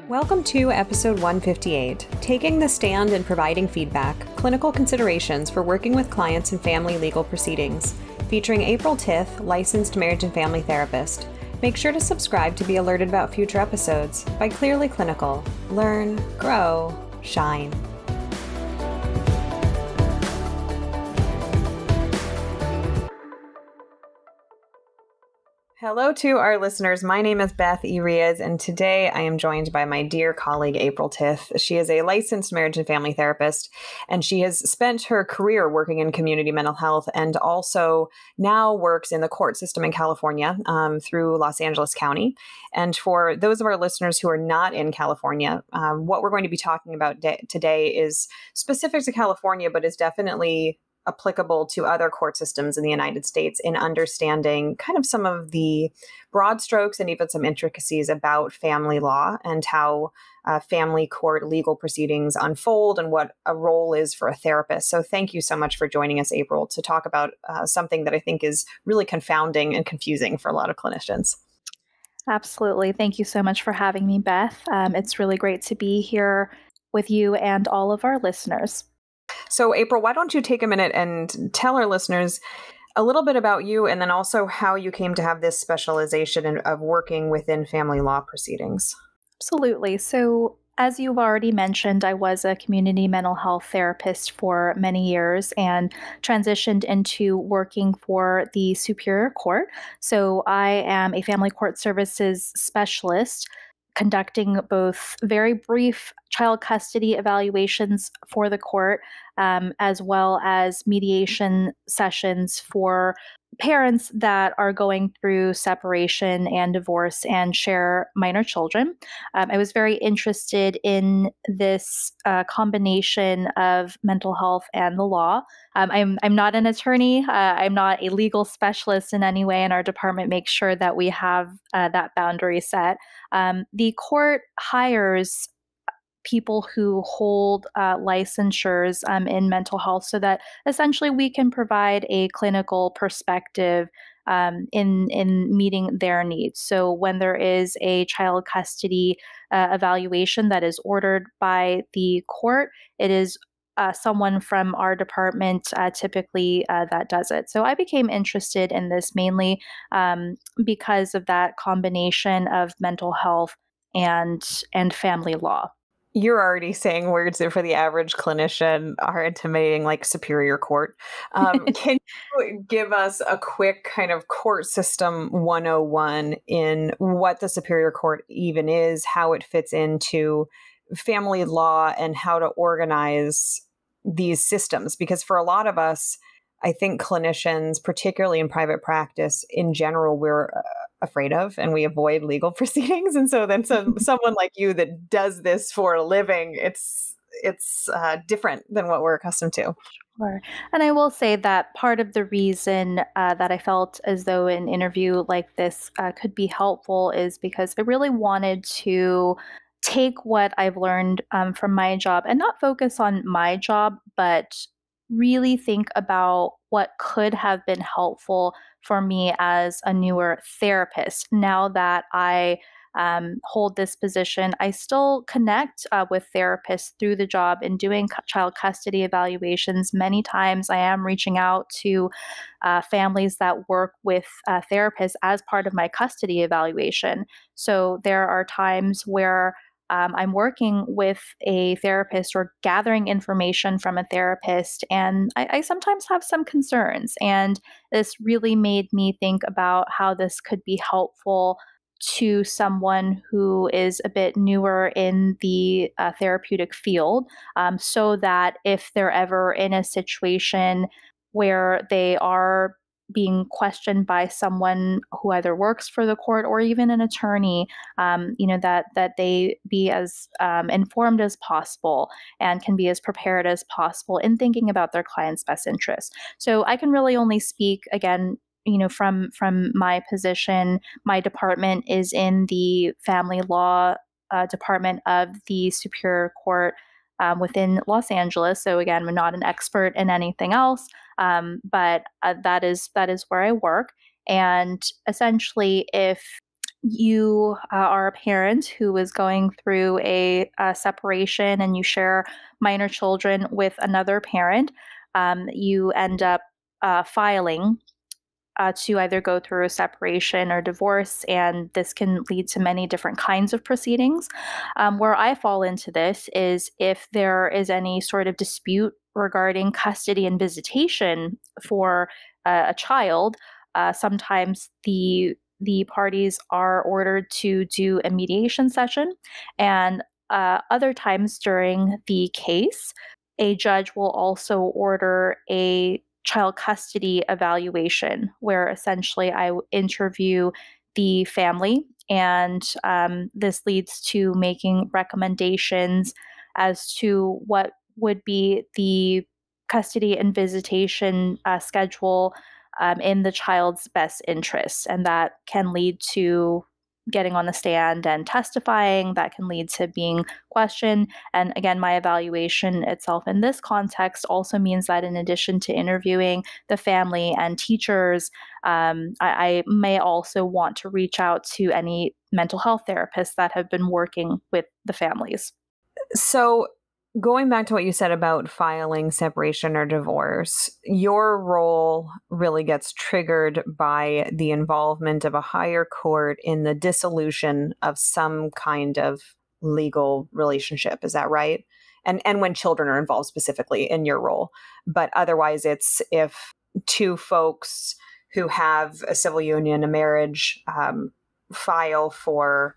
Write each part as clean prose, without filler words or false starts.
Welcome to episode 158, Taking the Stand and Providing Feedback, Clinical Considerations for Working with Clients in Family Legal Proceedings, featuring April Tith, licensed marriage and family therapist. Make sure to subscribe to be alerted about future episodes. By Clearly Clinical, learn, grow, shine. Hello to our listeners. My name is Beth Irias, and today I am joined by my dear colleague, April Tith. She is a licensed marriage and family therapist, and she has spent her career working in community mental health and also now works in the court system in California through Los Angeles County. And for those of our listeners who are not in California, what we're going to be talking about today is specific to California, but is definitely applicable to other court systems in the United States in understanding kind of some of the broad strokes and even some intricacies about family law and how family court legal proceedings unfold and what a role is for a therapist. So thank you so much for joining us, April, to talk about something that I think is really confounding and confusing for a lot of clinicians. Absolutely. Thank you so much for having me, Beth. It's really great to be here with you and all of our listeners. So, April, why don't you take a minute and tell our listeners a little bit about you and then also how you came to have this specialization of working within family law proceedings? Absolutely. So, as you've already mentioned, I was a community mental health therapist for many years and transitioned into working for the Superior Court. So, I am a family court services specialist, conducting both very brief child custody evaluations for the court, as well as mediation sessions for parents that are going through separation and divorce and share minor children. I was very interested in this combination of mental health and the law. I'm not an attorney. I'm not a legal specialist in any way, and our department makes sure that we have that boundary set. The court hires people who hold licensures in mental health so that essentially we can provide a clinical perspective in meeting their needs. So when there is a child custody evaluation that is ordered by the court, it is someone from our department typically that does it. So I became interested in this mainly because of that combination of mental health and family law. You're already saying words that for the average clinician are intimidating, like Superior Court. Can you give us a quick kind of court system 101 in what the Superior Court even is, how it fits into family law, and how to organize these systems? Because for a lot of us, I think clinicians, particularly in private practice in general, we're afraid of and we avoid legal proceedings. And so then someone like you that does this for a living, it's different than what we're accustomed to. Sure. And I will say that part of the reason that I felt as though an interview like this could be helpful is because I really wanted to take what I've learned from my job and not focus on my job, but really think about what could have been helpful for me as a newer therapist. Now that I hold this position, I still connect with therapists through the job and doing child custody evaluations. Many times I am reaching out to families that work with therapists as part of my custody evaluation. So there are times where I'm working with a therapist or gathering information from a therapist, and I sometimes have some concerns. And this really made me think about how this could be helpful to someone who is a bit newer in the therapeutic field, so that if they're ever in a situation where they are being questioned by someone who either works for the court or even an attorney, that they be as informed as possible and can be as prepared as possible in thinking about their client's best interest. So I can really only speak again, from my position. My department is in the family law department of the Superior Court within Los Angeles. So again, I'm not an expert in anything else, but that is where I work. And essentially, if you are a parent who is going through a separation and you share minor children with another parent, you end up filing to either go through a separation or divorce, and this can lead to many different kinds of proceedings. Where I fall into this is if there is any sort of dispute regarding custody and visitation for a child. Sometimes the parties are ordered to do a mediation session, and other times during the case, a judge will also order a child custody evaluation, where essentially I interview the family, and this leads to making recommendations as to what would be the custody and visitation schedule in the child's best interests. And that can lead to getting on the stand and testifying, that can lead to being questioned. And again, my evaluation itself in this context also means that in addition to interviewing the family and teachers, I may also want to reach out to any mental health therapists that have been working with the families. So, going back to what you said about filing separation or divorce, your role really gets triggered by the involvement of a higher court in the dissolution of some kind of legal relationship. Is that right? And when children are involved specifically in your role. But otherwise, it's if two folks who have a civil union, a marriage, file for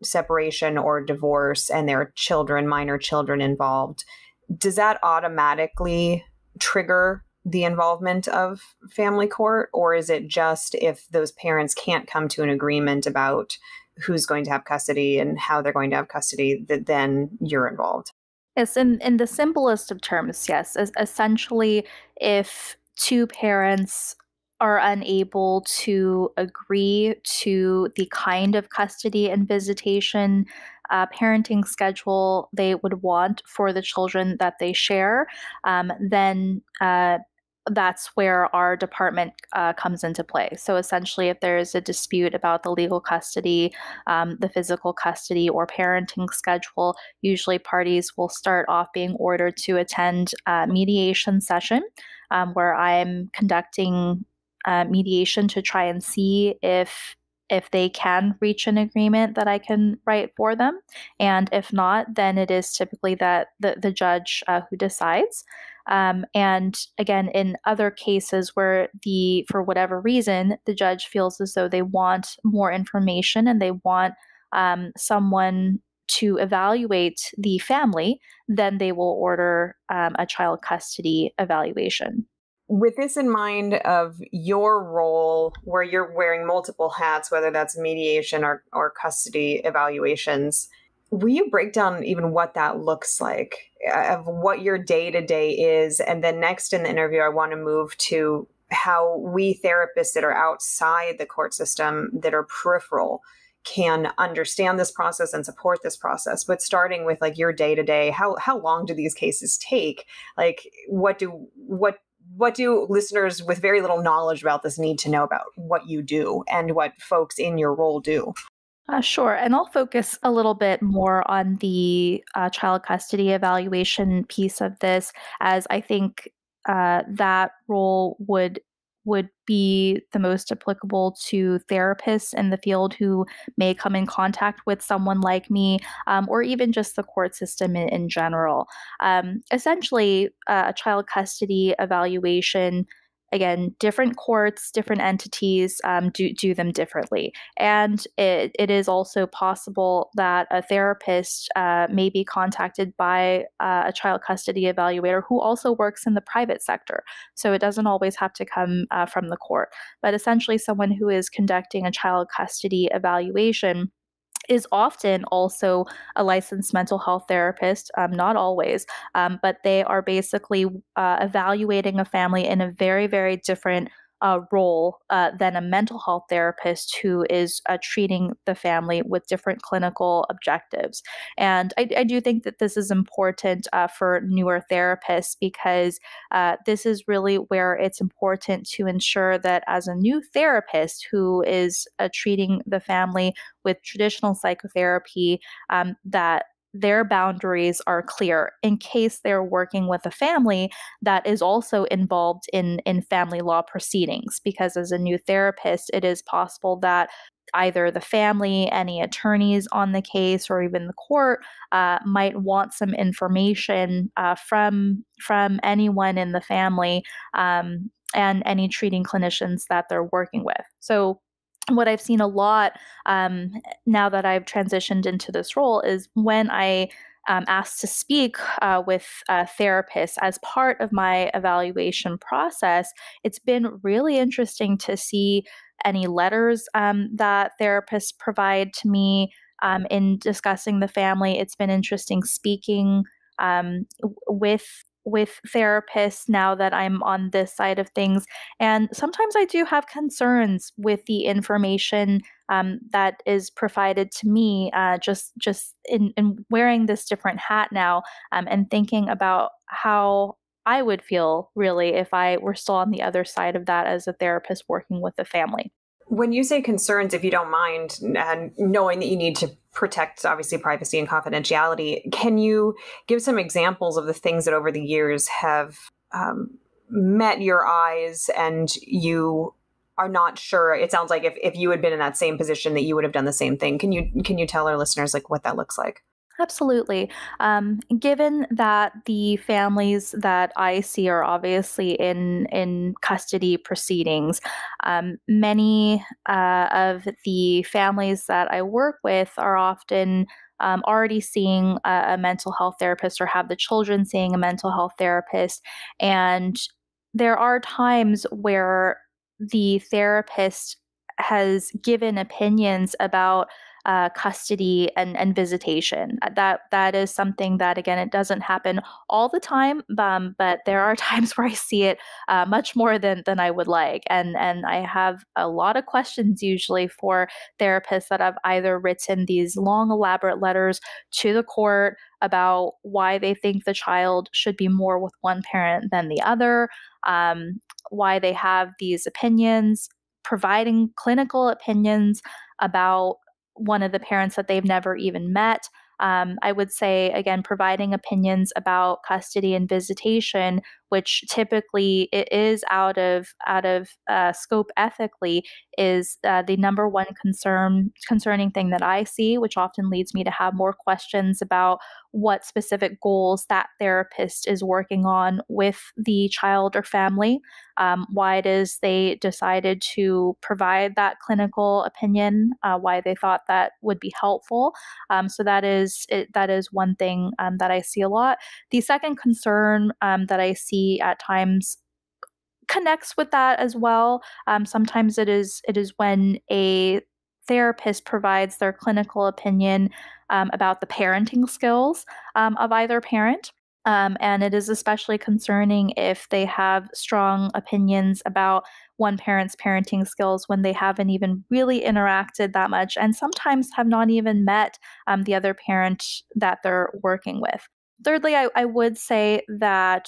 separation or divorce and there are children, minor children involved, does that automatically trigger the involvement of family court? Or is it just if those parents can't come to an agreement about who's going to have custody and how they're going to have custody, that then you're involved? Yes, in the simplest of terms, yes. Essentially, if two parents are unable to agree to the kind of custody and visitation parenting schedule they would want for the children that they share, then that's where our department comes into play. So essentially, if there is a dispute about the legal custody, the physical custody, or parenting schedule, usually parties will start off being ordered to attend a mediation session, where I'm conducting mediation to try and see if they can reach an agreement that I can write for them. And if not, then it is typically that the judge who decides. And again, in other cases where for whatever reason, the judge feels as though they want more information and they want someone to evaluate the family, then they will order a child custody evaluation. With this in mind of your role where you're wearing multiple hats, whether that's mediation or custody evaluations, will you break down even what that looks like, of what your day to day is? And then next in the interview, I want to move to how we therapists that are outside the court system, that are peripheral, can understand this process and support this process. But starting with like your day to day, how long do these cases take? Like what do listeners with very little knowledge about this need to know about what you do and what folks in your role do? Sure. And I'll focus a little bit more on the child custody evaluation piece of this, as I think that role would be the most applicable to therapists in the field who may come in contact with someone like me, or even just the court system in general. Essentially, a child custody evaluation. Again, different courts, different entities do them differently. And it is also possible that a therapist may be contacted by a child custody evaluator who also works in the private sector. So it doesn't always have to come from the court. But essentially, someone who is conducting a child custody evaluation is often also a licensed mental health therapist, not always, but they are basically evaluating a family in a very, very different role than a mental health therapist who is treating the family with different clinical objectives. And I do think that this is important for newer therapists because this is really where it's important to ensure that as a new therapist who is treating the family with traditional psychotherapy, that their boundaries are clear in case they're working with a family that is also involved in family law proceedings. Because as a new therapist, it is possible that either the family, any attorneys on the case, or even the court might want some information from anyone in the family and any treating clinicians that they're working with. So what I've seen a lot um, now that I've transitioned into this role is when I asked to speak with therapists as part of my evaluation process, it's been really interesting to see any letters that therapists provide to me in discussing the family. It's been interesting speaking with therapists now that I'm on this side of things. And sometimes I do have concerns with the information that is provided to me, just in wearing this different hat now, and thinking about how I would feel really if I were still on the other side of that as a therapist working with the family. When you say concerns, if you don't mind, and knowing that you need to protect obviously privacy and confidentiality, can you give some examples of the things that over the years have met your eyes and you are not sure? It sounds like if you had been in that same position that you would have done the same thing. Can you tell our listeners like what that looks like? Absolutely. Given that the families that I see are obviously in custody proceedings, many of the families that I work with are often already seeing a mental health therapist or have the children seeing a mental health therapist, and there are times where the therapist has given opinions about custody and visitation. That is something that, again, it doesn't happen all the time, but there are times where I see it much more than I would like, and I have a lot of questions usually for therapists that have either written these long, elaborate letters to the court about why they think the child should be more with one parent than the other, why they have these opinions, providing clinical opinions about one of the parents that they've never even met. I would say, again, providing opinions about custody and visitation, which typically it is out of scope ethically, is the number one concerning thing that I see, which often leads me to have more questions about what specific goals that therapist is working on with the child or family, why it is they decided to provide that clinical opinion, why they thought that would be helpful. So that is one thing that I see a lot. The second concern that I see at times connects with that as well. Sometimes it is when a therapist provides their clinical opinion about the parenting skills of either parent. And it is especially concerning if they have strong opinions about one parent's parenting skills when they haven't even really interacted that much and sometimes have not even met the other parent that they're working with. Thirdly, I would say that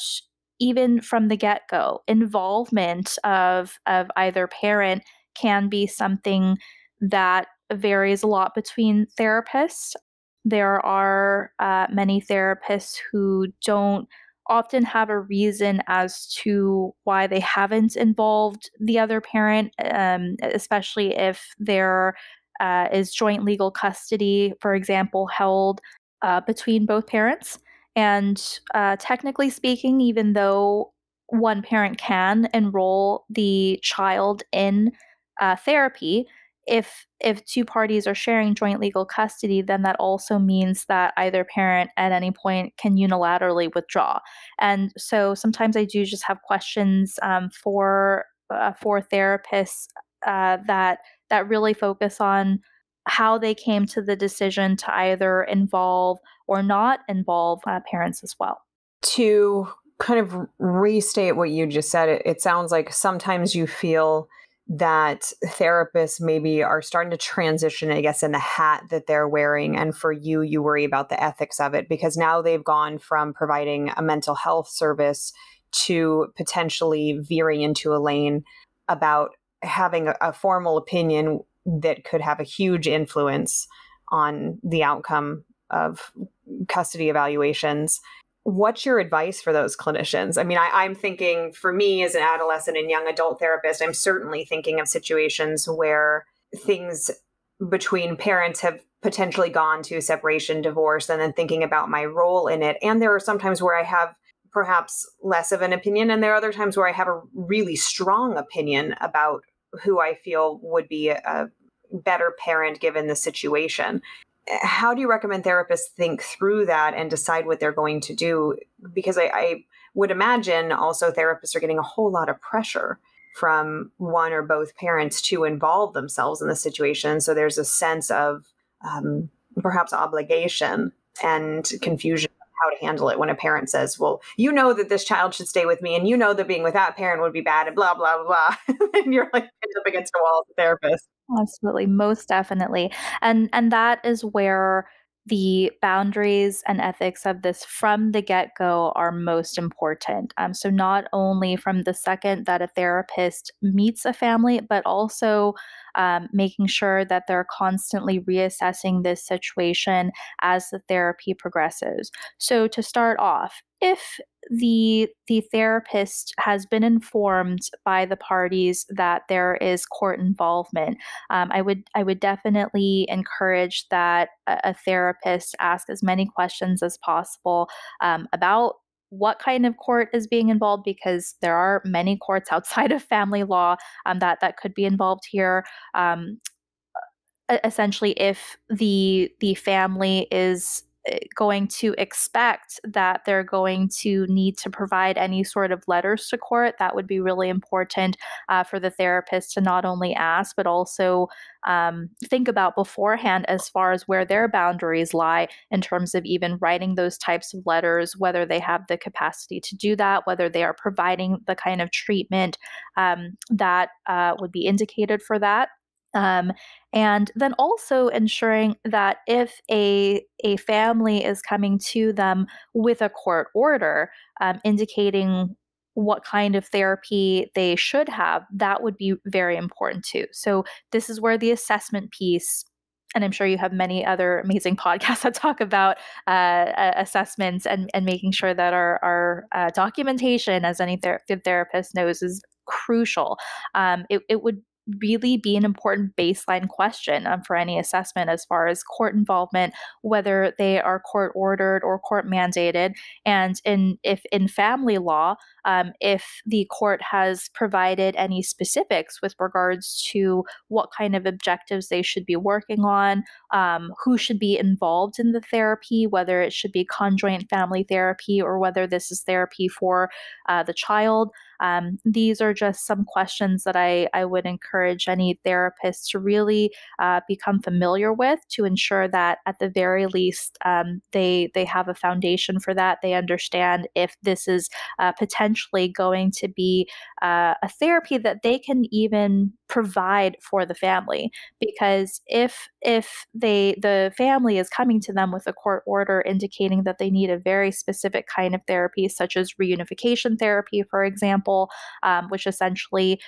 even from the get go, involvement of either parent can be something that varies a lot between therapists. There are many therapists who don't often have a reason as to why they haven't involved the other parent, especially if there is joint legal custody, for example, held between both parents. And technically speaking, even though one parent can enroll the child in therapy, if two parties are sharing joint legal custody, then that also means that either parent at any point can unilaterally withdraw. And so sometimes I do just have questions for therapists that really focus on how they came to the decision to either involve or not involve parents as well. To kind of restate what you just said, it sounds like sometimes you feel that therapists maybe are starting to transition, I guess, in the hat that they're wearing. And for you, you worry about the ethics of it because now they've gone from providing a mental health service to potentially veering into a lane about having a formal opinion that could have a huge influence on the outcome of custody evaluations. What's your advice for those clinicians? I mean, I'm thinking for me as an adolescent and young adult therapist, I'm certainly thinking of situations where things between parents have potentially gone to separation, divorce, and then thinking about my role in it. And there are some times where I have perhaps less of an opinion, and there are other times where I have a really strong opinion about who I feel would be a better parent given the situation. How do you recommend therapists think through that and decide what they're going to do? Because I would imagine also therapists are getting a whole lot of pressure from one or both parents to involve themselves in the situation. So there's a sense of perhaps obligation and confusion of how to handle it when a parent says, well, you know that this child should stay with me and you know that being with that parent would be bad and blah, blah, blah. And you're like pinned up against a wall as a therapist. Absolutely, most definitely. And that is where the boundaries and ethics of this from the get-go are most important. So not only from the second that a therapist meets a family, but also making sure that they're constantly reassessing this situation as the therapy progresses. So to start off, if the therapist has been informed by the parties that there is court involvement, I would definitely encourage that a therapist ask as many questions as possible about what kind of court is being involved, because there are many courts outside of family law that could be involved here. Um, Essentially, if the family is going to expect that they're going to need to provide any sort of letters to court, that would be really important for the therapist to not only ask, but also think about beforehand as far as where their boundaries lie in terms of even writing those types of letters, whether they have the capacity to do that, whether they are providing the kind of treatment that would be indicated for that. Um, and then also ensuring that if a family is coming to them with a court order indicating what kind of therapy they should have, that would be very important too. So this is where the assessment piece, and I'm sure you have many other amazing podcasts that talk about assessments and making sure that our documentation, as any therapist knows, is crucial. It would really be an important baseline question for any assessment as far as court involvement, whether they are court ordered or court mandated, and if in family law, if the court has provided any specifics with regards to what kind of objectives they should be working on, who should be involved in the therapy, whether it should be conjoint family therapy or whether this is therapy for the child. These are just some questions that I would encourage any therapist to really become familiar with, to ensure that at the very least they have a foundation for that. They understand if this is potentially going to be a therapy that they can even provide for the family. Because if the family is coming to them with a court order indicating that they need a very specific kind of therapy, such as reunification therapy, for example, which essentially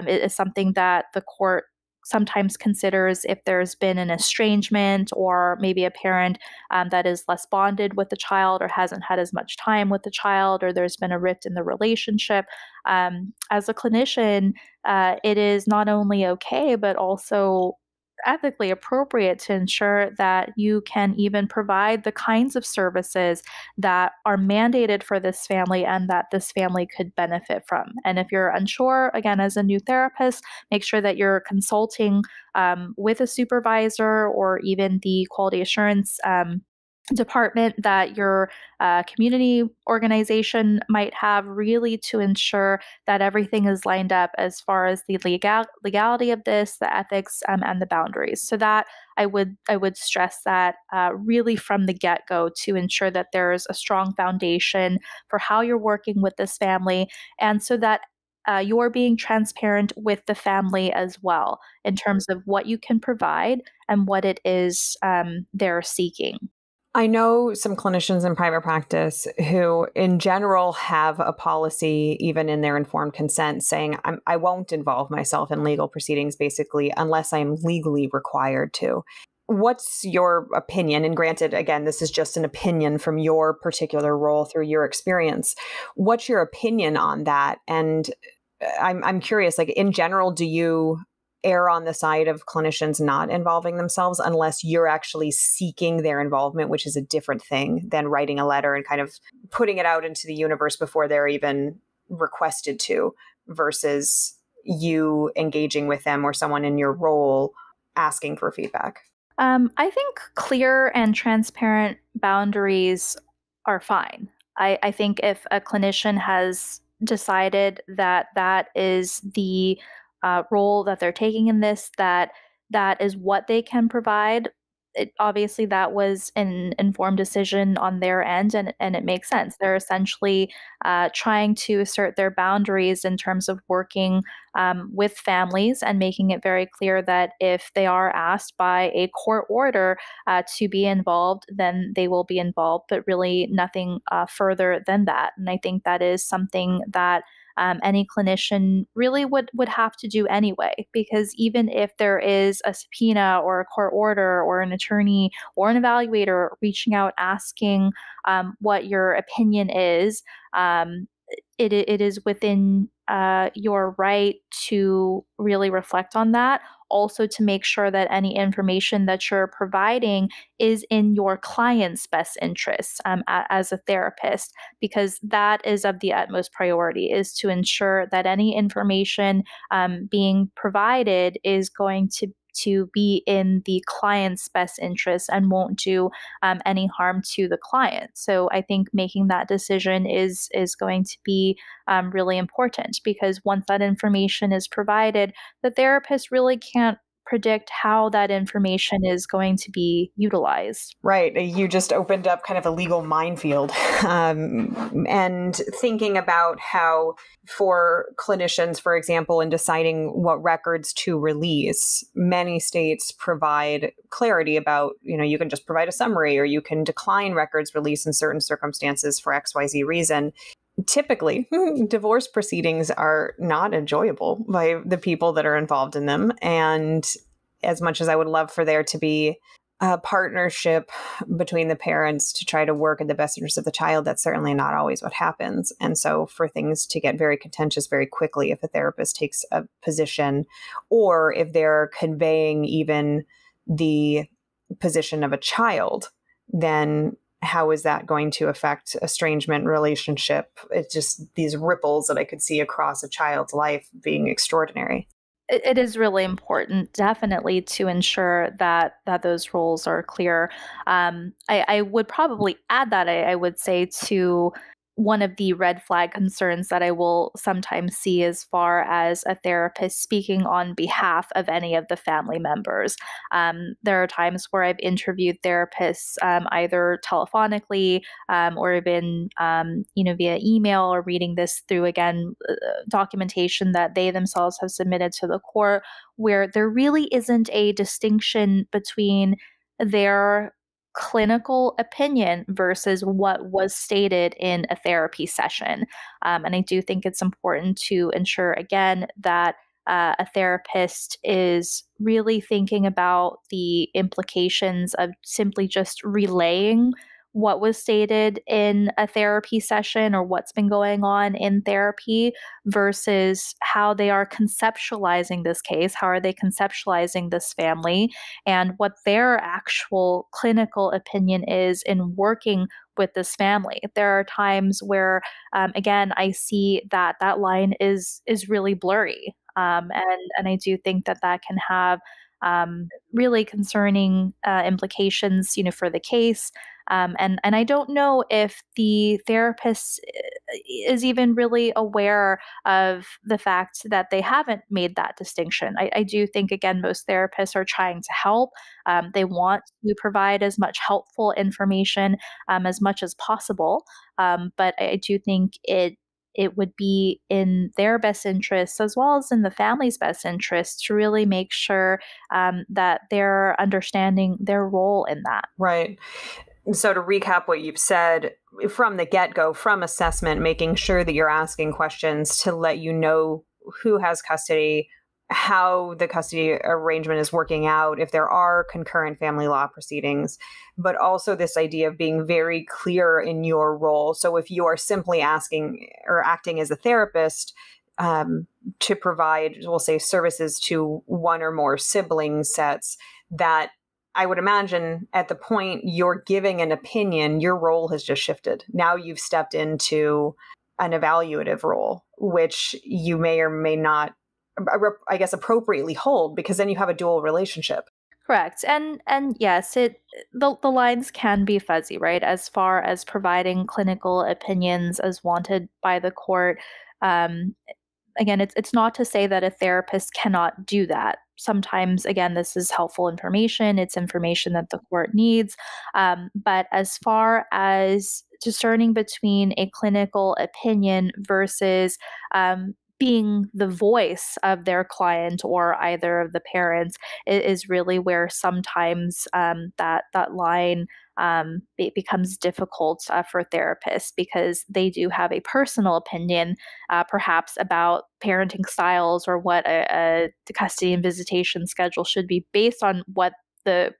is something that the court sometimes considers if there's been an estrangement, or maybe a parent that is less bonded with the child or hasn't had as much time with the child, or there's been a rift in the relationship. As a clinician, it is not only okay, but also ethically appropriate to ensure that you can even provide the kinds of services that are mandated for this family and that this family could benefit from. And if you're unsure, again, as a new therapist, make sure that you're consulting with a supervisor or even the quality assurance department that your community organization might have, really to ensure that everything is lined up as far as the legality of this, the ethics, and the boundaries. So that I would stress that really from the get-go, to ensure that there's a strong foundation for how you're working with this family, and so that you're being transparent with the family as well in terms of what you can provide and what it is they're seeking. I know some clinicians in private practice who, in general, have a policy, even in their informed consent, saying, I won't involve myself in legal proceedings, basically, unless I'm legally required to. What's your opinion? And granted, again, this is just an opinion from your particular role through your experience. What's your opinion on that? And I'm curious, like, in general, do you err on the side of clinicians not involving themselves unless you're actually seeking their involvement, which is a different thing than writing a letter and kind of putting it out into the universe before they're even requested to, versus you engaging with them or someone in your role asking for feedback? I think clear and transparent boundaries are fine. I think if a clinician has decided that that is the role that they're taking in this, that that is what they can provide, obviously that was an informed decision on their end, and it makes sense. They're essentially trying to assert their boundaries in terms of working with families and making it very clear that if they are asked by a court order to be involved, then they will be involved, but really nothing further than that. And I think that is something that any clinician really would have to do anyway, because even if there is a subpoena or a court order or an attorney or an evaluator reaching out asking what your opinion is, it is within your right to really reflect on that. Also, to make sure that any information that you're providing is in your client's best interests as a therapist, because that is of the utmost priority, is to ensure that any information being provided is going to be in the client's best interest and won't do any harm to the client. So I think making that decision is going to be really important, because once that information is provided, the therapist really can't predict how that information is going to be utilized. Right. You just opened up kind of a legal minefield. And thinking about how, for clinicians, for example, in deciding what records to release, many states provide clarity about, you can just provide a summary or you can decline records release in certain circumstances for XYZ reason. Typically, divorce proceedings are not enjoyable by the people that are involved in them. And as much as I would love for there to be a partnership between the parents to try to work in the best interest of the child, that's certainly not always what happens. And so for things to get very contentious very quickly, if a therapist takes a position, or if they're conveying even the position of a child, then how is that going to affect estrangement relationship? It's just these ripples that I could see across a child's life being extraordinary. It is really important, definitely, to ensure that those roles are clear. I would probably add that I would say to one of the red flag concerns that I will sometimes see as far as a therapist speaking on behalf of any of the family members. There are times where I've interviewed therapists either telephonically or even via email, or reading this through, again, documentation that they themselves have submitted to the court, where there really isn't a distinction between their clinical opinion versus what was stated in a therapy session. And I do think it's important to ensure, again, that a therapist is really thinking about the implications of simply just relaying what was stated in a therapy session or what's been going on in therapy, versus how they are conceptualizing this case, how are they conceptualizing this family, and what their actual clinical opinion is in working with this family. There are times where, again, I see that that line is really blurry, and I do think that that can have really concerning implications, for the case. And I don't know if the therapist is even really aware of the fact that they haven't made that distinction. I do think, again, most therapists are trying to help. They want to provide as much helpful information as much as possible. But I do think it would be in their best interests as well as in the family's best interest to really make sure that they're understanding their role in that. Right. So to recap what you've said from the get-go, from assessment, making sure that you're asking questions to let you know who has custody, how the custody arrangement is working out, if there are concurrent family law proceedings, but also this idea of being very clear in your role. So if you are simply asking or acting as a therapist to provide, we'll say, services to one or more sibling sets, that I would imagine at the point you're giving an opinion, your role has just shifted. Now you've stepped into an evaluative role, which you may or may not, I guess, appropriately hold, because then you have a dual relationship. Correct. And yes, the lines can be fuzzy, right? As far as providing clinical opinions as wanted by the court. Um, Again, it's not to say that a therapist cannot do that. Sometimes, again, this is helpful information. It's information that the court needs. But as far as discerning between a clinical opinion versus being the voice of their client or either of the parents is really where sometimes that line it becomes difficult for therapists because they do have a personal opinion, perhaps about parenting styles or what the custody and visitation schedule should be based on what the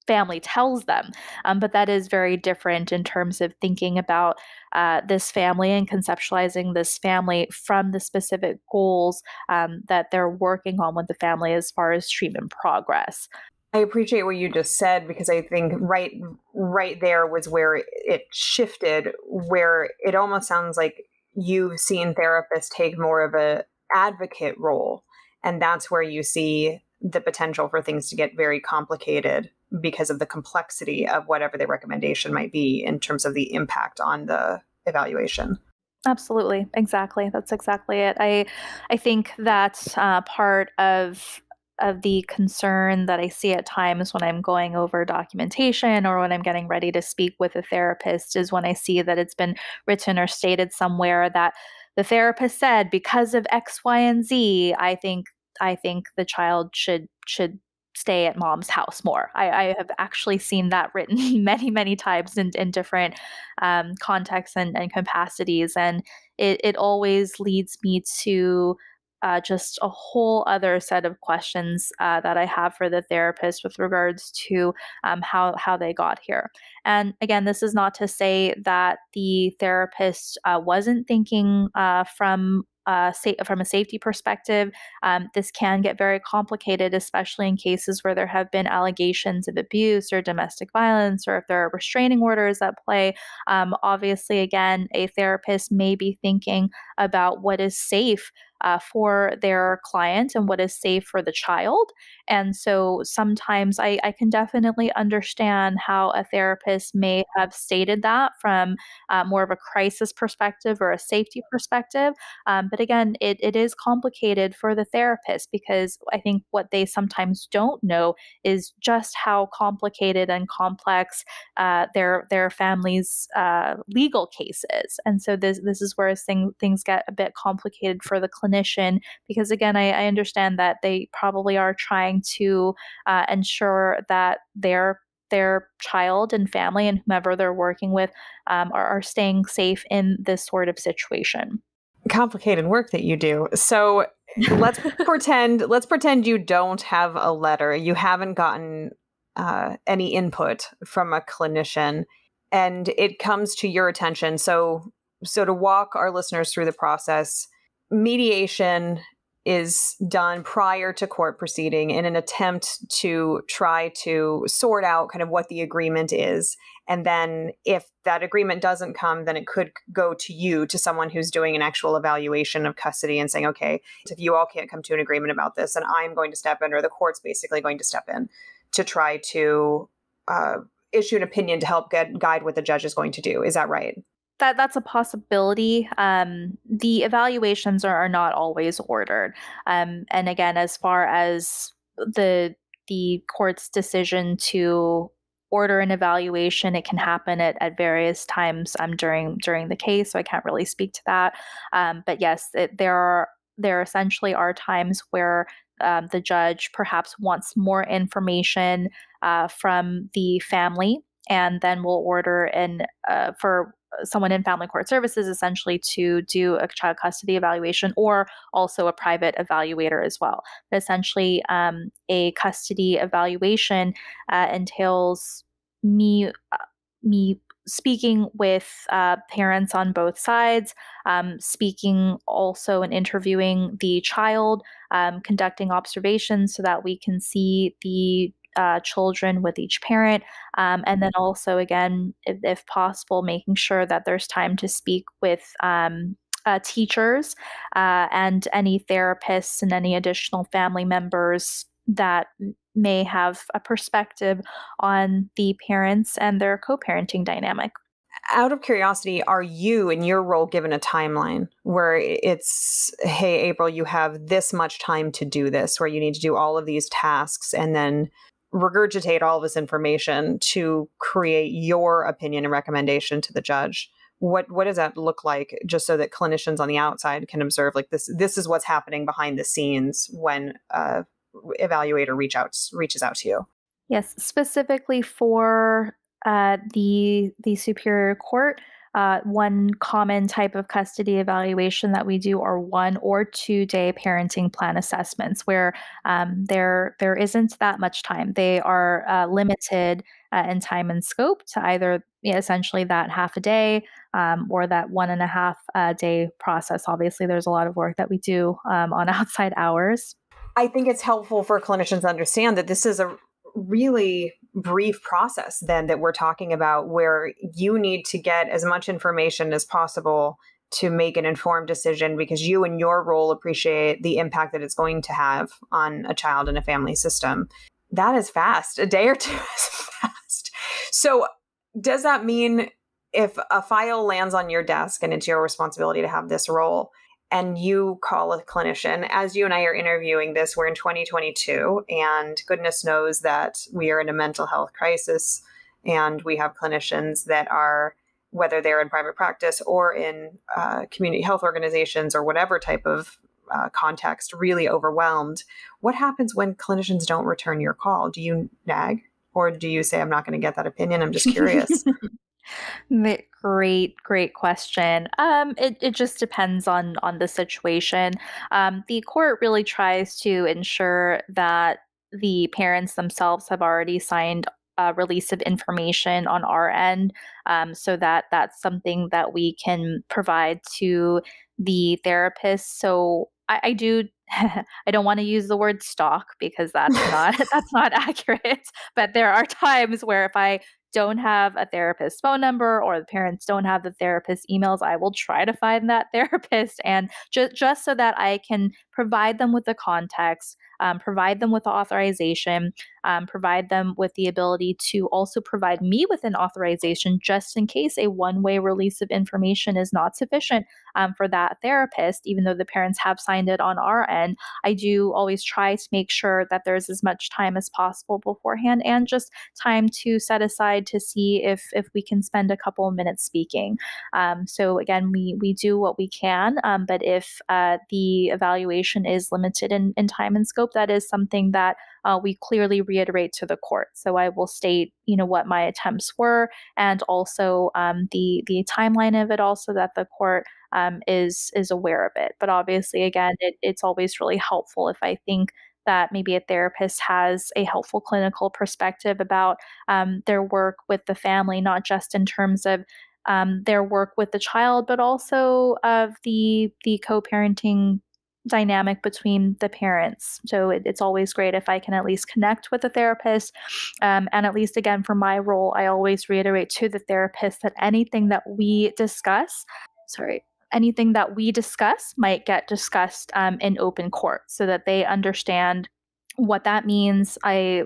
family tells them. But that is very different in terms of thinking about this family and conceptualizing this family from the specific goals that they're working on with the family as far as treatment progress. I appreciate what you just said, because I think right there was where it shifted, where it almost sounds like you've seen therapists take more of a advocate role, and that's where you see the potential for things to get very complicated because of the complexity of whatever the recommendation might be in terms of the impact on the evaluation. Absolutely, exactly. That's exactly it. I think that part of the concern that I see at times when I'm going over documentation or when I'm getting ready to speak with a therapist is when I see that it's been written or stated somewhere that the therapist said because of X, Y, and Z, I think the child should stay at mom's house more. I have actually seen that written many, many times in different contexts and capacities. And it always leads me to just a whole other set of questions that I have for the therapist with regards to how they got here. And again, this is not to say that the therapist wasn't thinking from a safety perspective. This can get very complicated, especially in cases where there have been allegations of abuse or domestic violence, or if there are restraining orders at play. Obviously, again, a therapist may be thinking about what is safe for their client and what is safe for the child. And so sometimes I can definitely understand how a therapist may have stated that from more of a crisis perspective or a safety perspective. But again, it is complicated for the therapist because I think what they sometimes don't know is just how complicated and complex their family's legal case is. And so this is where things get a bit complicated for the clinician because again, I understand that they probably are trying to ensure that their child and family and whomever they're working with are staying safe in this sort of situation. Complicated work that you do. So let's pretend you don't have a letter. You haven't gotten any input from a clinician, and it comes to your attention. So to walk our listeners through the process, mediation is done prior to court proceeding in an attempt to try to sort out kind of what the agreement is. And then if that agreement doesn't come, then it could go to you, to someone who's doing an actual evaluation of custody and saying, okay, if you all can't come to an agreement about this, then I'm going to step in, or the court's basically going to step in to try to issue an opinion to help guide what the judge is going to do. Is that right? That's a possibility. The evaluations are not always ordered. And again, as far as the court's decision to order an evaluation, it can happen at various times during the case. So I can't really speak to that. But yes, there essentially are times where the judge perhaps wants more information from the family, and then will order for someone in family court services essentially to do a child custody evaluation, or also a private evaluator as well. But essentially, a custody evaluation entails me me speaking with parents on both sides, speaking also and interviewing the child, conducting observations so that we can see the children with each parent. And then also, again, if possible, making sure that there's time to speak with teachers and any therapists and any additional family members that may have a perspective on the parents and their co-parenting dynamic. Out of curiosity, are you in your role given a timeline where it's, hey, April, you have this much time to do this, where you need to do all of these tasks and then regurgitate all this information to create your opinion and recommendation to the judge? What does that look like, just so that clinicians on the outside can observe, like, this is what's happening behind the scenes when evaluator reaches out to you? Yes, specifically for the superior court, one common type of custody evaluation that we do are 1 or 2 day parenting plan assessments, where there isn't that much time. They are limited in time and scope to either essentially that half a day, or that 1.5 day process. Obviously, there's a lot of work that we do on outside hours. I think it's helpful for clinicians to understand that this is a really brief process then that we're talking about, where you need to get as much information as possible to make an informed decision, because you in your role appreciate the impact that it's going to have on a child and a family system. That is fast. A day or two is fast. So does that mean if a file lands on your desk and it's your responsibility to have this role, and you call a clinician, as you and I are interviewing this, we're in 2022, and goodness knows that we are in a mental health crisis, and we have clinicians that are, whether they're in private practice or in community health organizations or whatever type of context, really overwhelmed. What happens when clinicians don't return your call? Do you nag? Or do you say, I'm not going to get that opinion? I'm just curious. Great question. It just depends on the situation. The court really tries to ensure that the parents themselves have already signed a release of information on our end, so that that's something that we can provide to the therapist. So I do. I don't want to use the word stalk, because that's not that's not accurate. But there are times where if I don't have a therapist's phone number, or the parents don't have the therapist's emails, I will try to find that therapist, and just so that I can provide them with the context, provide them with the authorization, provide them with the ability to also provide me with an authorization, just in case a one-way release of information is not sufficient for that therapist. Even though the parents have signed it on our end, I do always try to make sure that there's as much time as possible beforehand, and just time to set aside to see if we can spend a couple of minutes speaking. So again, we do what we can, but if the evaluation is limited in time and scope, that is something that we clearly reiterate to the court. So I will state, what my attempts were, and also the timeline of it, also that the court is aware of it. But obviously, again, it's always really helpful if I think that maybe a therapist has a helpful clinical perspective about their work with the family, not just in terms of their work with the child, but also of the co-parenting dynamic between the parents. So it's always great if I can at least connect with the therapist. And at least, again, for my role, I always reiterate to the therapist that anything that we discuss, anything that we discuss might get discussed in open court, so that they understand What that means, I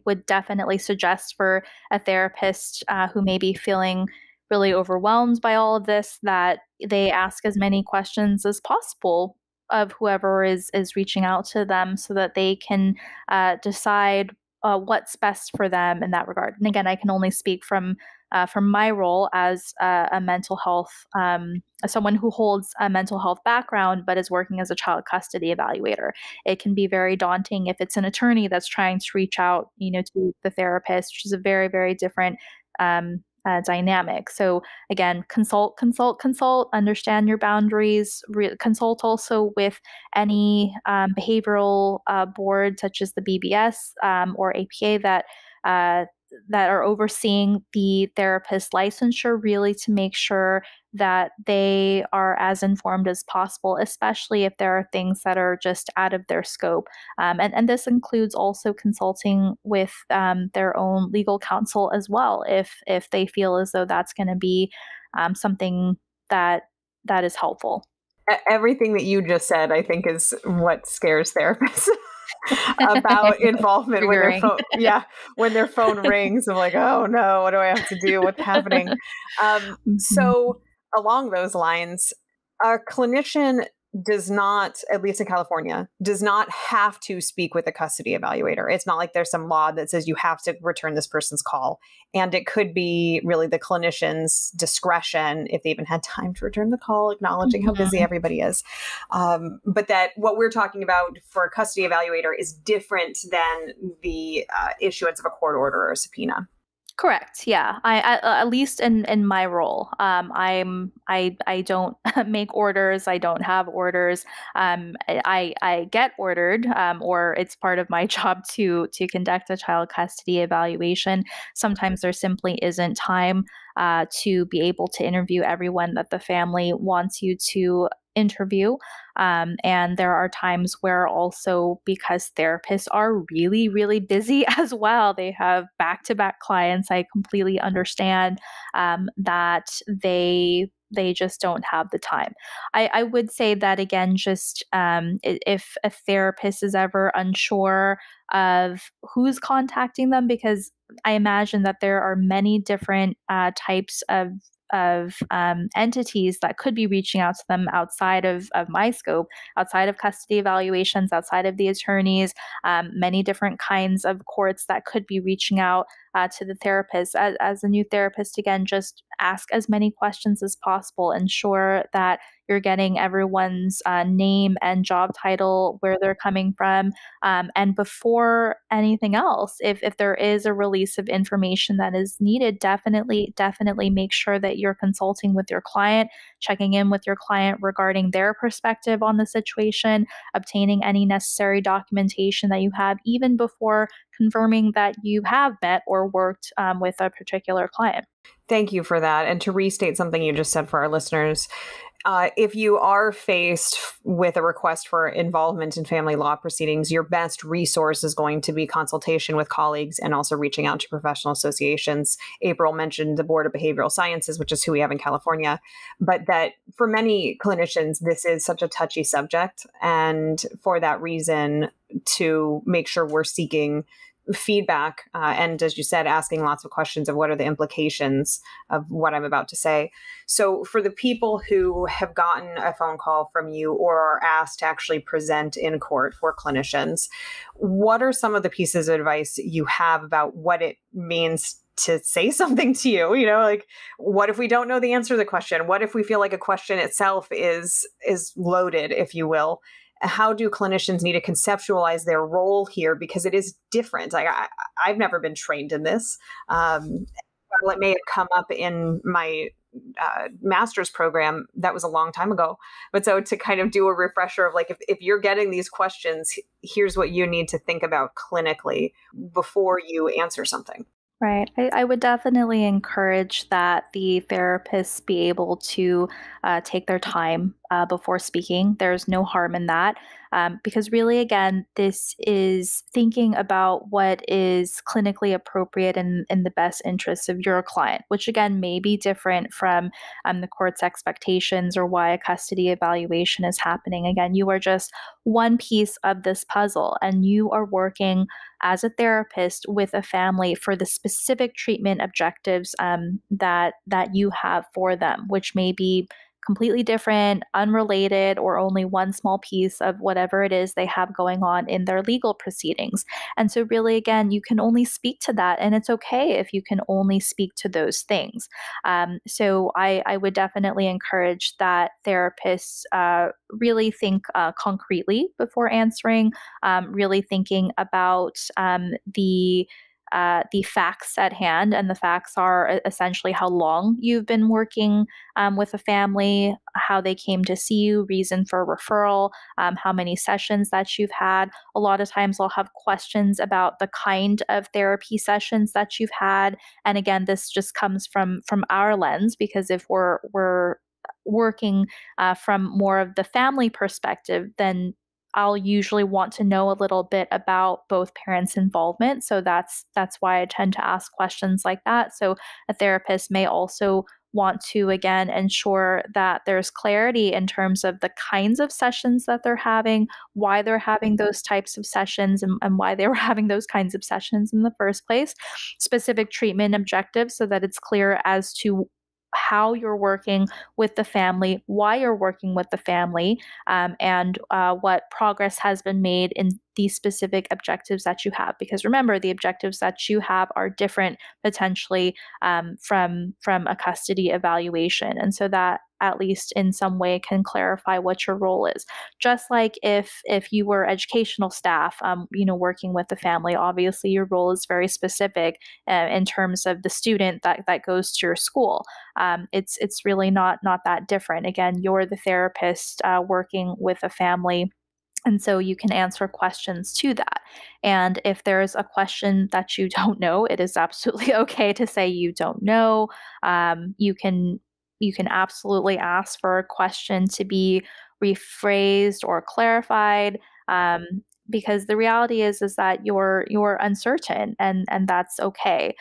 would definitely suggest for a therapist who may be feeling really overwhelmed by all of this that they ask as many questions as possible of whoever is reaching out to them so that they can decide what's best for them in that regard. And again, I can only speak from my role as a mental health, as someone who holds a mental health background but is working as a child custody evaluator. It can be very daunting if it's an attorney that's trying to reach out, to the therapist, which is a very, very different dynamic. So again, consult, consult, consult, understand your boundaries, consult also with any behavioral board such as the BBS or APA uh, that are overseeing the therapist licensure, really to make sure that they are as informed as possible, especially if there are things that are just out of their scope. And this includes also consulting with their own legal counsel as well, if they feel as though that's going to be something that is helpful. Everything that you just said, I think, is what scares therapists about involvement when their Triggering. phone, yeah, when their phone rings. I'm like, oh no, what do I have to do? What's happening? Mhm. So along those lines, a clinician does not, at least in California, does not have to speak with a custody evaluator. It's not like there's some law that says you have to return this person's call. And it could be really the clinician's discretion if they even had time to return the call, acknowledging how busy Mhm. everybody is. But that what we're talking about for a custody evaluator is different than the issuance of a court order or a subpoena. Correct. Yeah. At least in my role, I don't make orders. I don't have orders. I get ordered, or it's part of my job to conduct a child custody evaluation. Sometimes there simply isn't time to be able to interview everyone that the family wants you to interview. And there are times where also, because therapists are really, really busy as well, they have back to back clients. I completely understand that they just don't have the time. I would say that again, just if a therapist is ever unsure of who's contacting them, because I imagine that there are many different types of entities that could be reaching out to them outside of my scope, outside of custody evaluations, outside of the attorneys, many different kinds of courts that could be reaching out to the therapist. As a new therapist, again, just ask as many questions as possible. Ensure that you're getting everyone's name and job title, where they're coming from. And before anything else, if there is a release of information that is needed, definitely make sure that you're consulting with your client, checking in with your client regarding their perspective on the situation, obtaining any necessary documentation that you have, even before confirming that you have met or worked with a particular client. Thank you for that. And to restate something you just said for our listeners, if you are faced with a request for involvement in family law proceedings, your best resource is going to be consultation with colleagues and also reaching out to professional associations. April mentioned the Board of Behavioral Sciences, which is who we have in California, but that for many clinicians, this is such a touchy subject. And for that reason, to make sure we're seeking feedback and, as you said, asking lots of questions of what are the implications of what I'm about to say. So for the people who have gotten a phone call from you or are asked to actually present in court for clinicians, what are some of the pieces of advice you have about what it means to say something to you? Like, what if we don't know the answer to the question? What if we feel like a question itself is loaded, if you will? How do clinicians need to conceptualize their role here? Because it is different. I've never been trained in this. While it may have come up in my master's program, that was a long time ago. But so to kind of do a refresher of like, if you're getting these questions, here's what you need to think about clinically before you answer something. Right. I would definitely encourage that the therapists be able to take their time before speaking. There's no harm in that. Because really, again, this is thinking about what is clinically appropriate and in the best interests of your client, which again may be different from the court's expectations or why a custody evaluation is happening. Again, you are just one piece of this puzzle, and you are working as a therapist with a family for the specific treatment objectives that you have for them, which may be completely different, unrelated, or only one small piece of whatever it is they have going on in their legal proceedings. And so, really, again, you can only speak to that, and it's okay if you can only speak to those things. So, I would definitely encourage that therapists really think concretely before answering, really thinking about the facts at hand, and the facts are essentially how long you've been working with a family, how they came to see you, reason for referral, how many sessions that you've had. A lot of times I'll have questions about the kind of therapy sessions that you've had. And again, this just comes from our lens, because if we're working from more of the family perspective, then I'll usually want to know a little bit about both parents' involvement. So that's why I tend to ask questions like that. So a therapist may also want to again ensure that there's clarity in terms of the kinds of sessions that they're having, why they're having those types of sessions, and why they were having those kinds of sessions in the first place, specific treatment objectives, so that it's clear as to how you're working with the family, why you're working with the family, and what progress has been made in these specific objectives that you have. Because remember, the objectives that you have are different potentially from a custody evaluation, and so that at least in some way can clarify what your role is. Just like if you were educational staff, working with the family, obviously your role is very specific in terms of the student that goes to your school. It's really not that different. Again, you're the therapist working with a family, and so you can answer questions to that. And if there's a question that you don't know, it is absolutely okay to say you don't know. You can absolutely ask for a question to be rephrased or clarified. Because the reality is that you're uncertain, and that's okay.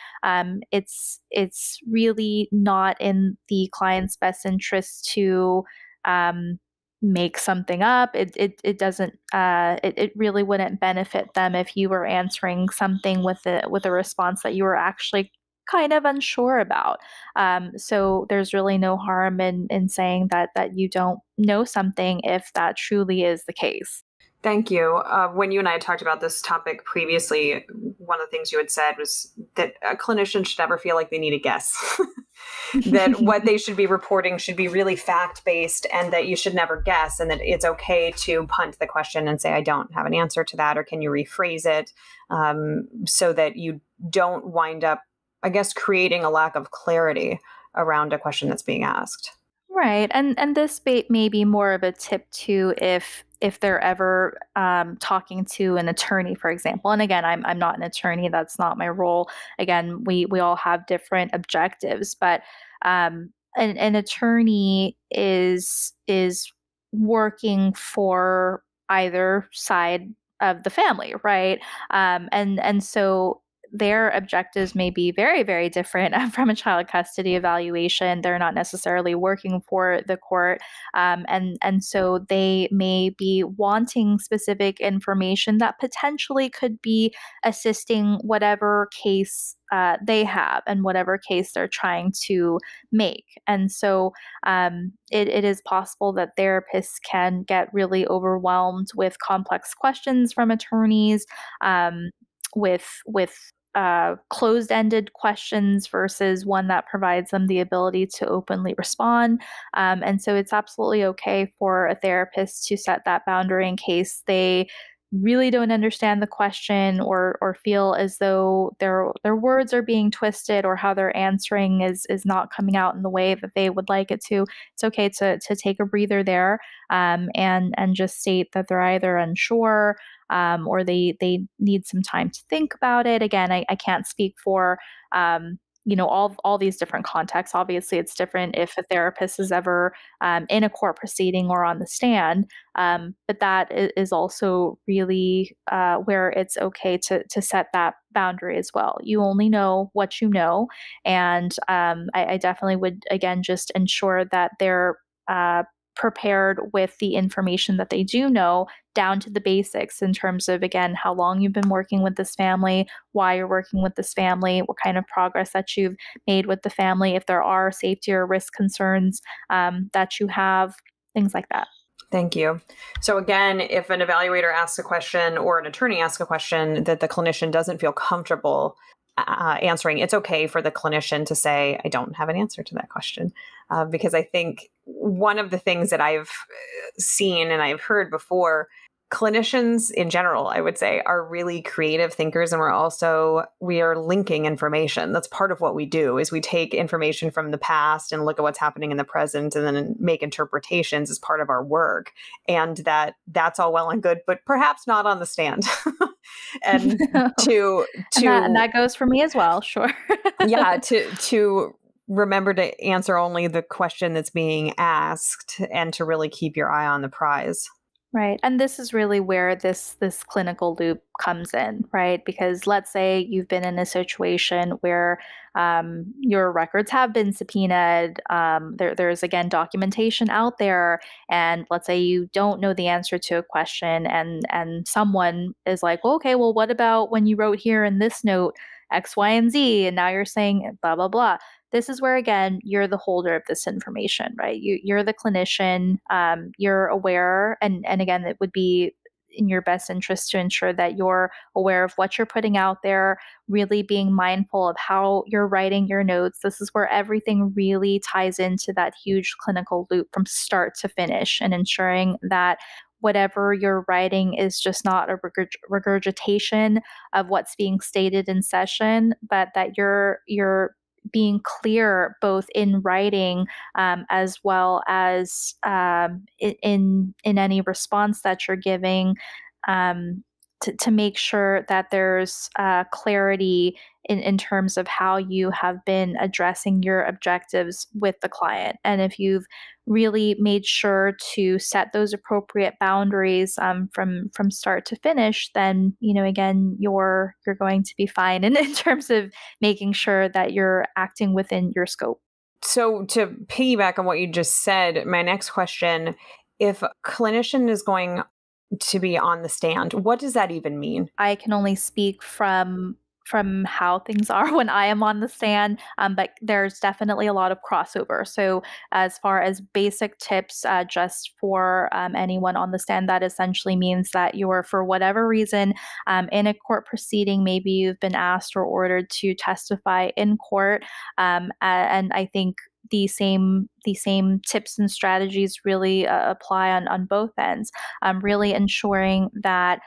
It's really not in the client's best interest to um, make something up. It doesn't it really wouldn't benefit them if you were answering something with a response that you were actually kind of unsure about. So there's really no harm in saying that you don't know something if that truly is the case. Thank you. When you and I had talked about this topic previously, one of the things you had said was that a clinician should never feel like they need a guess. That what they should be reporting should be really fact-based, and that you should never guess, and that it's okay to punt the question and say, I don't have an answer to that, or can you rephrase it, so that you don't wind up, I guess, creating a lack of clarity around a question that's being asked. Right, and this may be more of a tip too, if they're ever talking to an attorney, for example. And again, I'm not an attorney; that's not my role. Again, we all have different objectives, but an attorney is working for either side of the family, right? And so their objectives may be very, very different from a child custody evaluation. They're not necessarily working for the court. And so they may be wanting specific information that potentially could be assisting whatever case they have and whatever case they're trying to make. And so it is possible that therapists can get really overwhelmed with complex questions from attorneys, with closed-ended questions versus one that provides them the ability to openly respond. And so it's absolutely okay for a therapist to set that boundary in case they really don't understand the question, or feel as though their words are being twisted, or how they're answering is not coming out in the way that they would like it to. It's okay to take a breather there, and just state that they're either unsure, or they need some time to think about it. Again, I can't speak for all these different contexts. Obviously, it's different if a therapist is ever in a court proceeding or on the stand, but that is also really where it's okay to set that boundary as well. You only know what you know, and I definitely would again just ensure that they're prepared with the information that they do know down to the basics in terms of, again, how long you've been working with this family, why you're working with this family, what kind of progress that you've made with the family, if there are safety or risk concerns that you have, things like that. Thank you. So again, if an evaluator asks a question or an attorney asks a question that the clinician doesn't feel comfortable answering, it's okay for the clinician to say, I don't have an answer to that question. Because I think one of the things that I've seen and I've heard before, clinicians in general, I would say, are really creative thinkers, and we are linking information. That's part of what we do, is we take information from the past and look at what's happening in the present and then make interpretations as part of our work. And that's all well and good, but perhaps not on the stand. And and that goes for me as well. Sure. Yeah, to remember to answer only the question that's being asked and to really keep your eye on the prize. Right. And this is really where this clinical loop comes in, right? Because let's say you've been in a situation where your records have been subpoenaed. There's again documentation out there, and let's say you don't know the answer to a question, and someone is like, well, okay, well, what about when you wrote here in this note X, Y, and Z, and now you're saying blah blah blah. This is where, again, you're the holder of this information, right? You're the clinician. You're aware, and again, it would be in your best interest to ensure that you're aware of what you're putting out there, really being mindful of how you're writing your notes. This is where everything really ties into that huge clinical loop from start to finish, and ensuring that whatever you're writing is just not a regurgitation of what's being stated in session, but that you're being clear both in writing as well as in any response that you're giving, to make sure that there's clarity in terms of how you have been addressing your objectives with the client. And if you've really made sure to set those appropriate boundaries from start to finish, then again you're going to be fine in terms of making sure that you're acting within your scope. So to piggyback on what you just said, my next question, if a clinician is going to be on the stand, what does that even mean? I can only speak from how things are when I am on the stand, but there's definitely a lot of crossover. So as far as basic tips, just for anyone on the stand, that essentially means that you're, for whatever reason, in a court proceeding, maybe you've been asked or ordered to testify in court, and I think the same tips and strategies really apply on both ends. Really ensuring that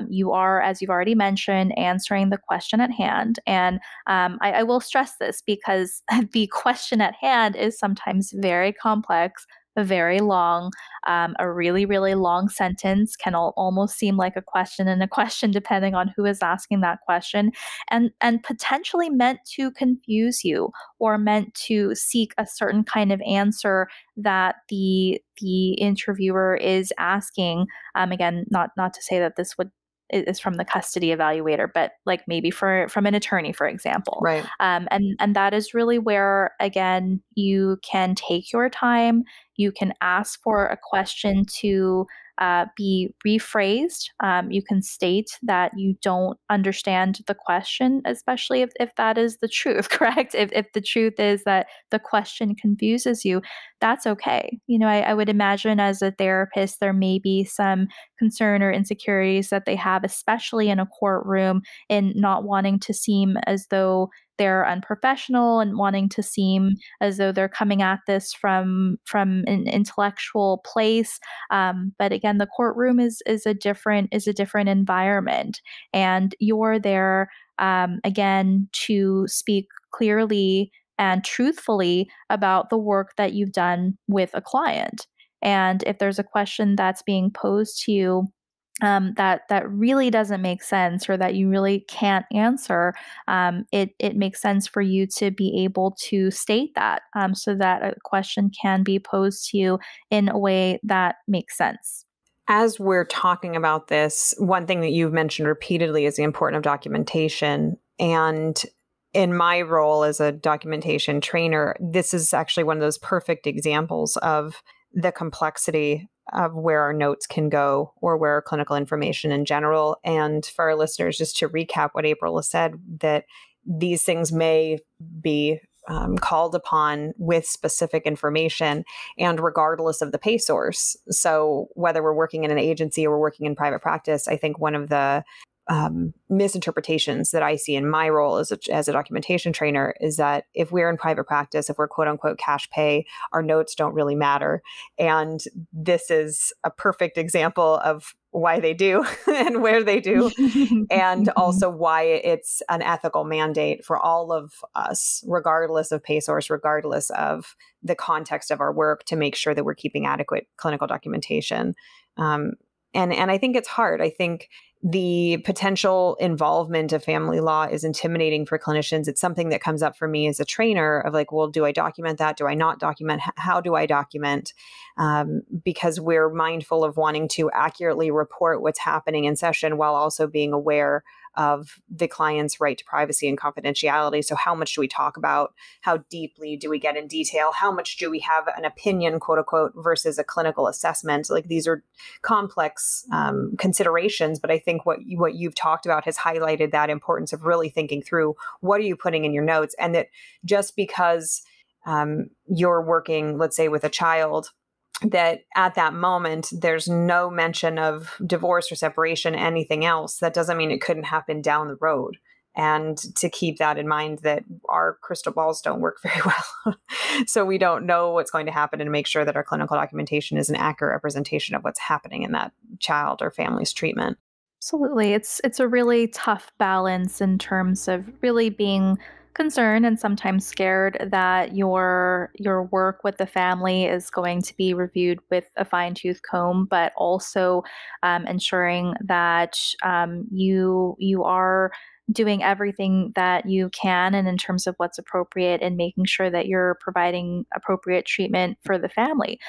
you are, as you've already mentioned, answering the question at hand. And I will stress this because the question at hand is sometimes very complex, very long. A really, really long sentence can almost seem like a question and a question, depending on who is asking that question, and potentially meant to confuse you or meant to seek a certain kind of answer that the interviewer is asking. Again, not to say that this is from the custody evaluator, but like maybe from an attorney, for example. Right. And that is really where, again, you can take your time. You can ask for a question to be rephrased. You can state that you don't understand the question, especially if that is the truth, correct? If the truth is that the question confuses you, that's okay. I would imagine as a therapist, there may be some concern or insecurities that they have, especially in a courtroom, in not wanting to seem as though they're unprofessional and wanting to seem as though they're coming at this from an intellectual place. But again, the courtroom is a different environment, and you're there again to speak clearly and truthfully about the work that you've done with a client. And if there's a question that's being posed to you that really doesn't make sense or that you really can't answer, it makes sense for you to be able to state that, so that a question can be posed to you in a way that makes sense. As we're talking about this, one thing that you've mentioned repeatedly is the importance of documentation. And in my role as a documentation trainer, this is actually one of those perfect examples of the complexity of where our notes can go or where our clinical information in general. And for our listeners, just to recap what April has said, that these things may be called upon with specific information and regardless of the pay source. So whether we're working in an agency or we're working in private practice, I think one of the misinterpretations that I see in my role as a documentation trainer is that if we're in private practice, if we're quote unquote cash pay, our notes don't really matter. And this is a perfect example of why they do and where they do, and Mhm. also why it's an ethical mandate for all of us, regardless of pay source, regardless of the context of our work, to make sure that we're keeping adequate clinical documentation. Um, and I think it's hard. I think the potential involvement of family law is intimidating for clinicians. It's something that comes up for me as a trainer of like, well, do I document that? Do I not document? How do I document? Because we're mindful of wanting to accurately report what's happening in session while also being aware of the client's right to privacy and confidentiality. So how much do we talk about? How deeply do we get in detail? How much do we have an opinion, quote unquote, versus a clinical assessment? Like these are complex considerations, but I think what you've talked about has highlighted that importance of really thinking through what are you putting in your notes, and that just because you're working, let's say, with a child, that at that moment there's no mention of divorce or separation, anything else, that doesn't mean it couldn't happen down the road. And to keep that in mind, that our crystal balls don't work very well. So we don't know what's going to happen, and to make sure that our clinical documentation is an accurate representation of what's happening in that child or family's treatment. Absolutely. It's a really tough balance in terms of really being concerned and sometimes scared that your work with the family is going to be reviewed with a fine-tooth comb, but also ensuring that you are doing everything that you can and in terms of what's appropriate and making sure that you're providing appropriate treatment for the family.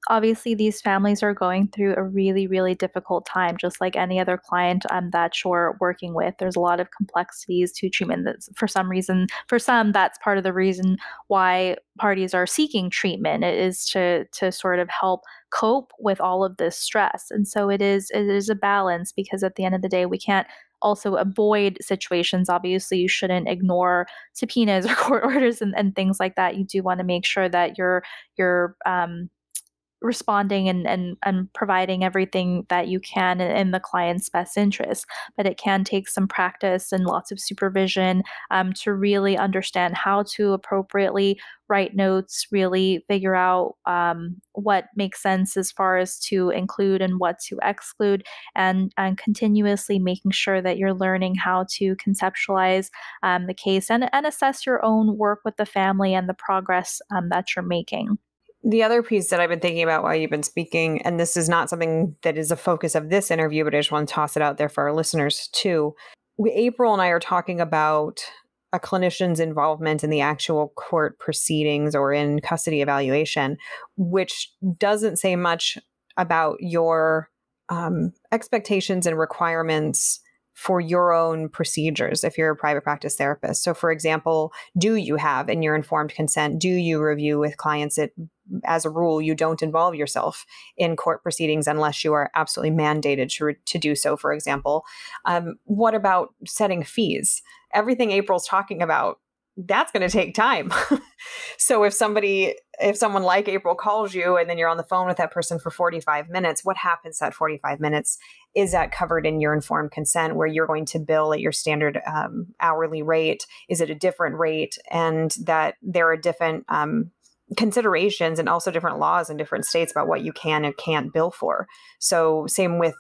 Obviously, these families are going through a really, really difficult time, just like any other client that you're working with. There's a lot of complexities to treatment. That's for some reason, for some, that's part of the reason why parties are seeking treatment. It is to sort of help cope with all of this stress. And so it is a balance, because at the end of the day, we can't also avoid situations. Obviously, you shouldn't ignore subpoenas or court orders and things like that. You do want to make sure that you're responding and providing everything that you can in the client's best interest. But it can take some practice and lots of supervision to really understand how to appropriately write notes, really figure out what makes sense as far as to include and what to exclude, and continuously making sure that you're learning how to conceptualize the case and assess your own work with the family and the progress that you're making. The other piece that I've been thinking about while you've been speaking, and this is not something that is a focus of this interview, but I just want to toss it out there for our listeners too. April and I are talking about a clinician's involvement in the actual court proceedings or in custody evaluation, which doesn't say much about your expectations and requirements for your own procedures if you're a private practice therapist. So, for example, do you have in your informed consent, do you review with clients that, as a rule, you don't involve yourself in court proceedings unless you are absolutely mandated to do so, for example? What about setting fees? Everything April's talking about, that's going to take time. So if someone like April calls you and then you're on the phone with that person for 45 minutes, what happens that 45 minutes? Is that covered in your informed consent where you're going to bill at your standard hourly rate? Is it a different rate? And that there are different considerations and also different laws in different states about what you can and can't bill for. So same with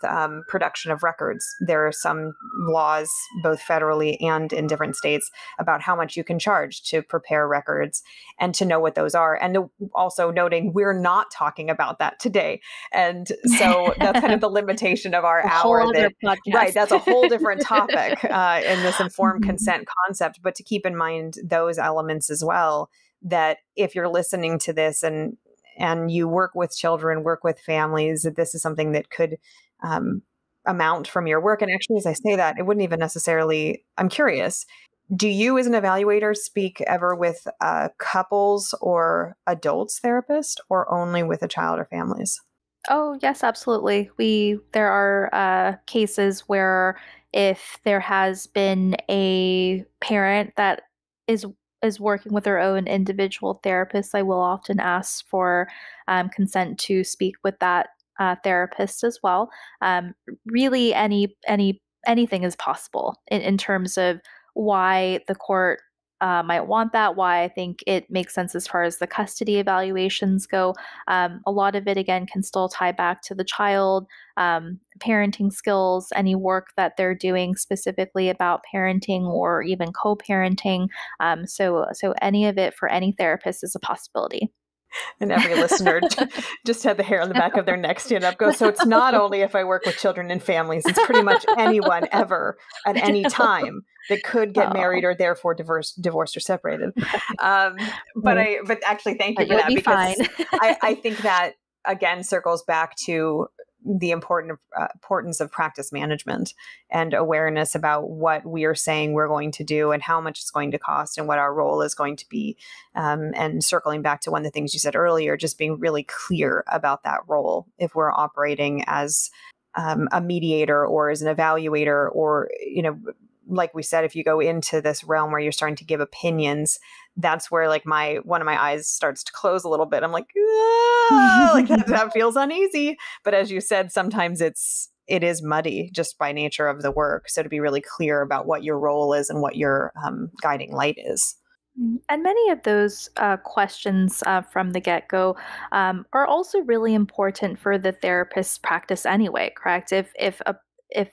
production of records. There are some laws, both federally and in different states, about how much you can charge to prepare records and to know what those are. And also noting we're not talking about that today. And so that's kind of the limitation of our A hour. whole other Right, podcast. that's a whole different topic in this informed Mhm. consent concept. But to keep in mind those elements as well, that if you're listening to this and you work with children, work with families, that this is something that could amount from your work. And actually, as I say that, it wouldn't even necessarily, I'm curious, do you as an evaluator speak ever with couples or adults therapist, or only with a child or families? Oh, yes, absolutely. There are cases where if there has been a parent that is is working with their own individual therapist, I will often ask for consent to speak with that therapist as well. Really, anything is possible in terms of why the court might want that. Why I think it makes sense as far as the custody evaluations go. A lot of it, again, can still tie back to the child, parenting skills, any work that they're doing specifically about parenting or even co-parenting. So any of it for any therapist is a possibility. And every listener just had the hair on the back of their neck stand up, go, so it's not only if I work with children and families, it's pretty much anyone ever at any time that could get married Oh, or therefore divorced or separated. Um, right. but actually, thank you But for you'll that, be fine. because I think that again circles back to the importance of practice management and awareness about what we are saying we're going to do and how much it's going to cost and what our role is going to be. And circling back to one of the things you said earlier, just being really clear about that role if we're operating as a mediator or as an evaluator, or, like we said, if you go into this realm where you're starting to give opinions, that's where like one of my eyes starts to close a little bit. I'm like, ah, like that feels uneasy. But as you said, sometimes it is muddy just by nature of the work. So to be really clear about what your role is and what your guiding light is. And many of those questions from the get go are also really important for the therapist's practice anyway, correct? If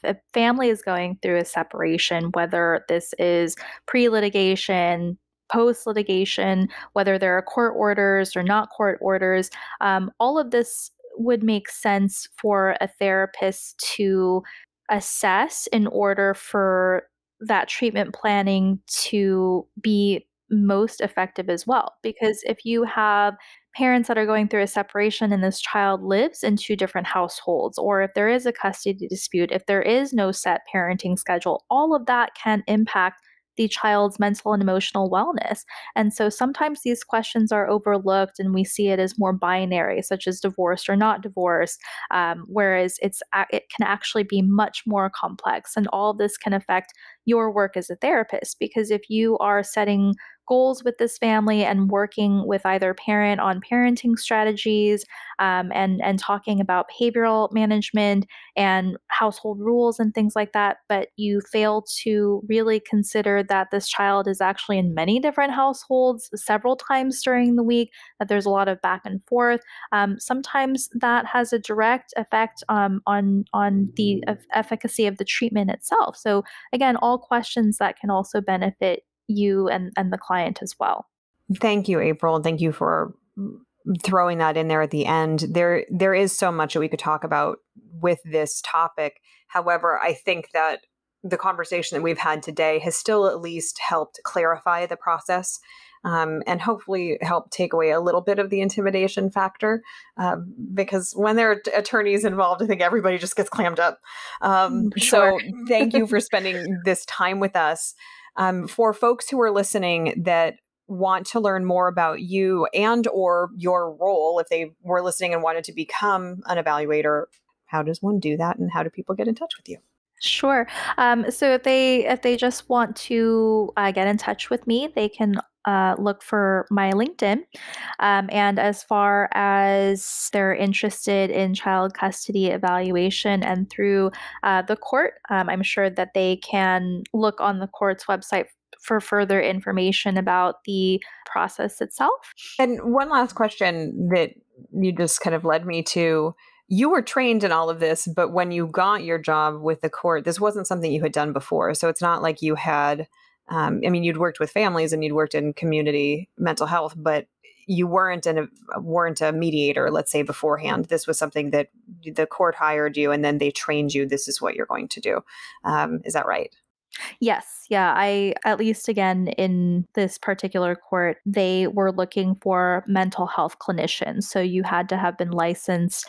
a family is going through a separation, whether this is pre litigation, post litigation, whether there are court orders or not court orders, all of this would make sense for a therapist to assess in order for that treatment planning to be most effective as well. Because if you have parents that are going through a separation and this child lives in two different households, or if there is a custody dispute, if there is no set parenting schedule, all of that can impact the child's mental and emotional wellness. And so sometimes these questions are overlooked and we see it as more binary, such as divorced or not divorced, whereas it can actually be much more complex. And all of this can affect your work as a therapist, because if you are setting goals with this family and working with either parent on parenting strategies, and talking about behavioral management and household rules and things like that, but you fail to really consider that this child is actually in many different households several times during the week, that there's a lot of back and forth. Sometimes that has a direct effect on the efficacy of the treatment itself. So again, all questions that can also benefit you and the client as well. Thank you, April. And thank you for throwing that in there at the end. There is so much that we could talk about with this topic. However, I think that the conversation that we've had today has still at least helped clarify the process, and hopefully help take away a little bit of the intimidation factor. Because when there are attorneys involved, I think everybody just gets clammed up. Sure. So thank you for spending this time with us. For folks who are listening that want to learn more about you and or your role, if they were listening and wanted to become an evaluator, how does one do that, and how do people get in touch with you? Sure. So if they just want to get in touch with me, they can look for my LinkedIn. And as far as they're interested in child custody evaluation and through the court, I'm sure that they can look on the court's website for further information about the process itself. And one last question that you just kind of led me to. You were trained in all of this, but when you got your job with the court, this wasn't something you had done before. So it's not like you had, you'd worked with families and you'd worked in community mental health, but you weren't a mediator, let's say, beforehand. This was something that the court hired you and then they trained you. This is what you're going to do. Is that right? Yes. Yeah. At least again, in this particular court, they were looking for mental health clinicians. So you had to have been licensed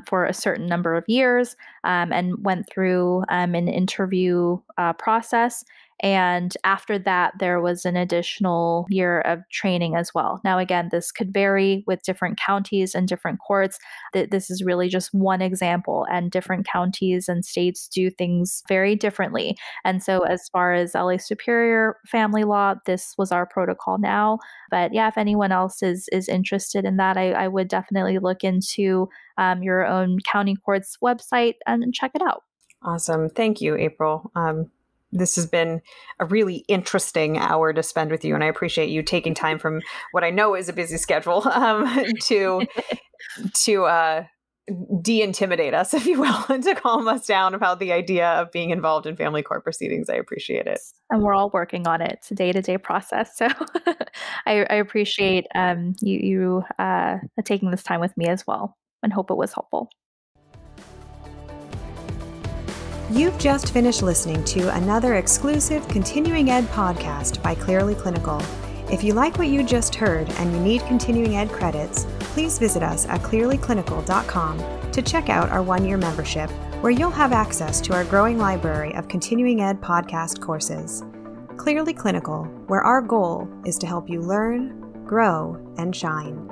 for a certain number of years and went through an interview process. And after that, there was an additional year of training as well. Now, again, this could vary with different counties and different courts. This is really just one example, and different counties and states do things very differently. And so, as far as LA Superior family law, this was our protocol now. But yeah, if anyone else is interested in that, I would definitely look into your own county court's website and check it out. Awesome. Thank you, April. This has been a really interesting hour to spend with you, and I appreciate you taking time from what I know is a busy schedule to de-intimidate us, if you will, and to calm us down about the idea of being involved in family court proceedings. I appreciate it. And we're all working on it. It's a day-to-day process. So I appreciate you taking this time with me as well, and hope it was helpful. You've just finished listening to another exclusive continuing ed podcast by Clearly Clinical. If you like what you just heard and you need continuing ed credits, please visit us at clearlyclinical.com to check out our one-year membership, where you'll have access to our growing library of continuing ed podcast courses. Clearly Clinical, where our goal is to help you learn, grow, and shine.